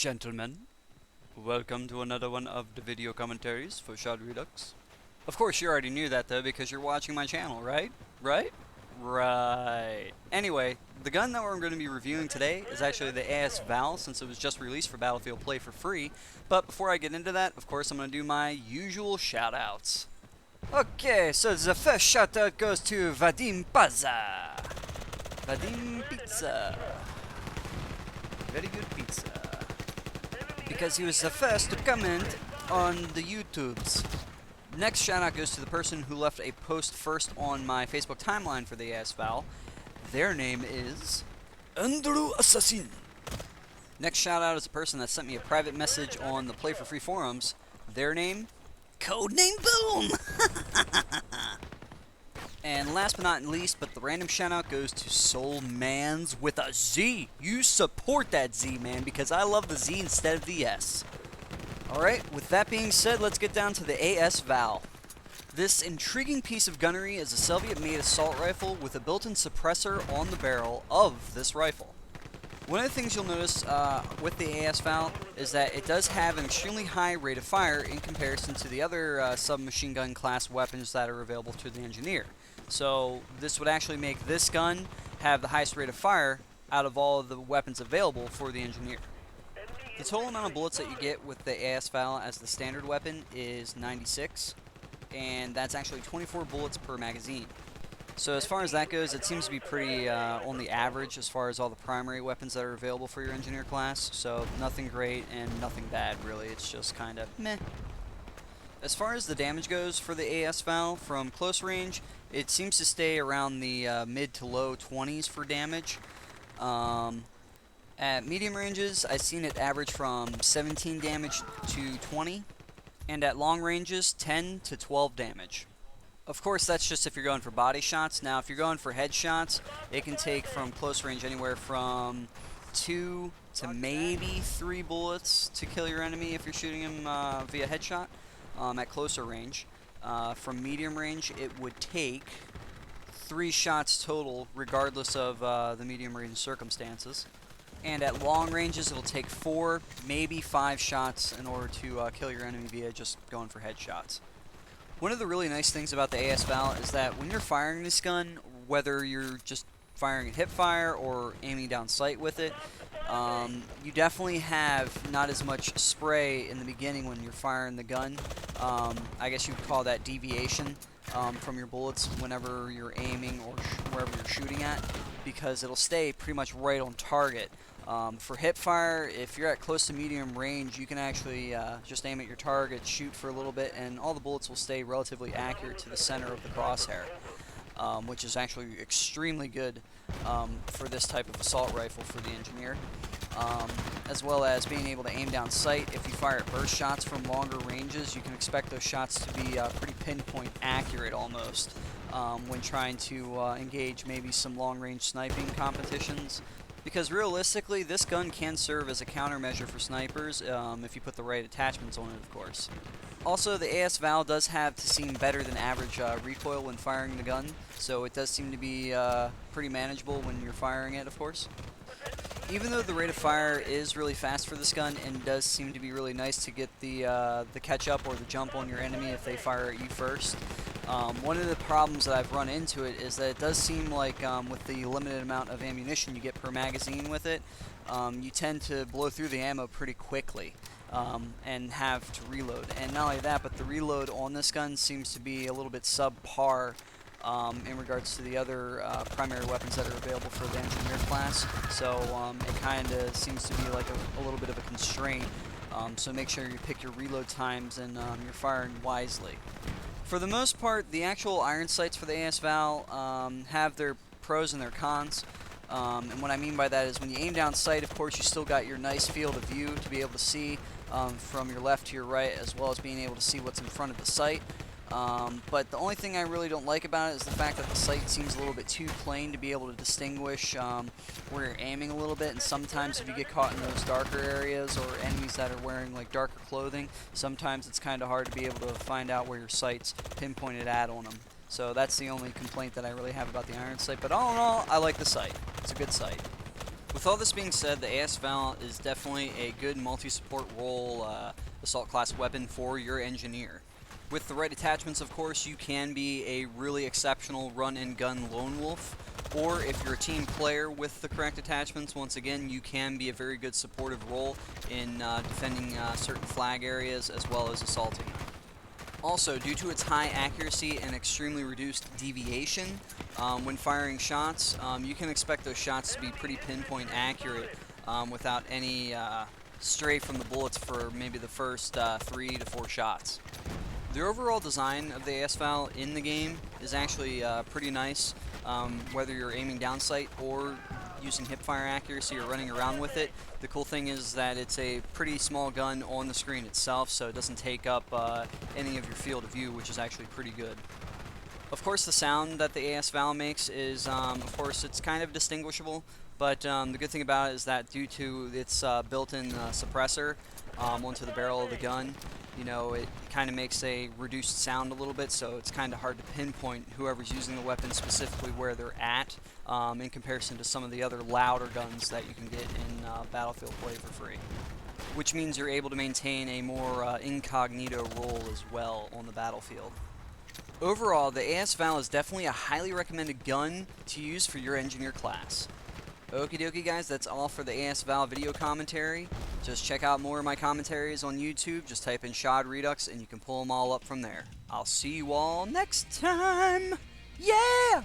gentlemen, welcome to another one of the video commentaries for Shard Redux. Of course you already knew that though because you're watching my channel, right? Right. Anyway, the gun that we're going to be reviewing today is actually the AS-VAL since it was just released for Battlefield Play4Free. But before I get into that, of course I'm going to do my usual shoutouts. Okay, so the first shoutout goes to Vadim Paza. Vadim Pizza. Very good pizza. Because he was the first to comment on the YouTubes. Next shout out goes to the person who left a post first on my Facebook timeline for the AS-VAL. Their name is Andrew Assassin. Next shout out is the person that sent me a private message on the Play4Free forums. Their name, Codename Boom. And last but not least, but the random shout out goes to Soul Mans with a Z. You support that Z, man, because I love the Z instead of the S. Alright, with that being said, let's get down to the AS-VAL. This intriguing piece of gunnery is a Soviet-made assault rifle with a built-in suppressor on the barrel of this rifle. One of the things you'll notice with the AS-VAL is that it does have an extremely high rate of fire in comparison to the other submachine gun class weapons that are available to the engineer. So this would actually make this gun have the highest rate of fire out of all of the weapons available for the engineer. The total amount of bullets that you get with the AS-VAL as the standard weapon is 96, and that's actually 24 bullets per magazine. So as far as that goes, it seems to be pretty on the average as far as all the primary weapons that are available for your engineer class, so nothing great and nothing bad really, it's just kind of meh. As far as the damage goes for the AS-VAL, from close range, it seems to stay around the mid to low 20s for damage. At medium ranges, I've seen it average from 17 damage to 20, and at long ranges, 10 to 12 damage. Of course, that's just if you're going for body shots. Now, if you're going for headshots, it can take from close range anywhere from 2 to maybe 3 bullets to kill your enemy if you're shooting him via headshot. At closer range. From medium range, it would take 3 shots total, regardless of the medium range circumstances. And at long ranges, it'll take 4, maybe 5 shots in order to kill your enemy via just going for headshots. One of the really nice things about the AS-VAL is that when you're firing this gun, whether you're just firing at hip fire or aiming down sight with it, you definitely have not as much spray in the beginning when you're firing the gun. I guess you could call that deviation from your bullets whenever you're aiming or wherever you're shooting at, because it'll stay pretty much right on target. For hip fire, if you're at close to medium range, you can actually just aim at your target, shoot for a little bit, and all the bullets will stay relatively accurate to the center of the crosshair, which is actually extremely good for this type of assault rifle for the engineer. As well as being able to aim down sight. If you fire at burst shots from longer ranges, you can expect those shots to be pretty pinpoint accurate almost when trying to engage maybe some long-range sniping competitions. Because realistically, this gun can serve as a countermeasure for snipers if you put the right attachments on it, of course. Also, the AS-VAL does have to seem better than average recoil when firing the gun, so it does seem to be pretty manageable when you're firing it, of course. Even though the rate of fire is really fast for this gun and does seem to be really nice to get the catch up or the jump on your enemy if they fire at you first, one of the problems that I've run into it is that it does seem like with the limited amount of ammunition you get per magazine with it, you tend to blow through the ammo pretty quickly and have to reload. And not only that, but the reload on this gun seems to be a little bit subpar in regards to the other primary weapons that are available for the engineer class. So it kind of seems to be like a little bit of a constraint. So make sure you pick your reload times and you're firing wisely. For the most part, the actual iron sights for the AS-VAL have their pros and their cons. And what I mean by that is when you aim down sight, of course, you still got your nice field of view to be able to see from your left to your right, as well as being able to see what's in front of the sight. But the only thing I really don't like about it is the fact that the sight seems a little bit too plain to be able to distinguish where you're aiming a little bit, and sometimes if you get caught in those darker areas or enemies that are wearing like darker clothing, sometimes it's kind of hard to be able to find out where your sight's pinpointed at on them. So that's the only complaint that I really have about the iron sight, but all in all, I like the sight. It's a good sight. With all this being said, the AS-VAL is definitely a good multi-support role assault class weapon for your engineer. With the right attachments, of course, you can be a really exceptional run-and-gun lone wolf, or if you're a team player with the correct attachments, once again, you can be a very good supportive role in defending certain flag areas as well as assaulting them. Also, due to its high accuracy and extremely reduced deviation, when firing shots, you can expect those shots to be pretty pinpoint accurate without any stray from the bullets for maybe the first 3 to 4 shots. The overall design of the AS-VAL in the game is actually pretty nice, whether you're aiming down sight or using hipfire accuracy or running around with it. The cool thing is that it's a pretty small gun on the screen itself, so it doesn't take up any of your field of view, which is actually pretty good. Of course, the sound that the AS-VAL makes is, of course, it's kind of distinguishable, but the good thing about it is that due to its built-in suppressor onto the barrel of the gun, you know, it kind of makes a reduced sound a little bit, so it's kind of hard to pinpoint whoever's using the weapon specifically where they're at in comparison to some of the other louder guns that you can get in Battlefield Play4Free. Which means you're able to maintain a more incognito role as well on the battlefield. Overall, the AS-VAL is definitely a highly recommended gun to use for your engineer class. Okie dokie guys, that's all for the AS-VAL video commentary. Just check out more of my commentaries on YouTube, just type in Shod Redux and you can pull them all up from there. I'll see you all next time! Yeah!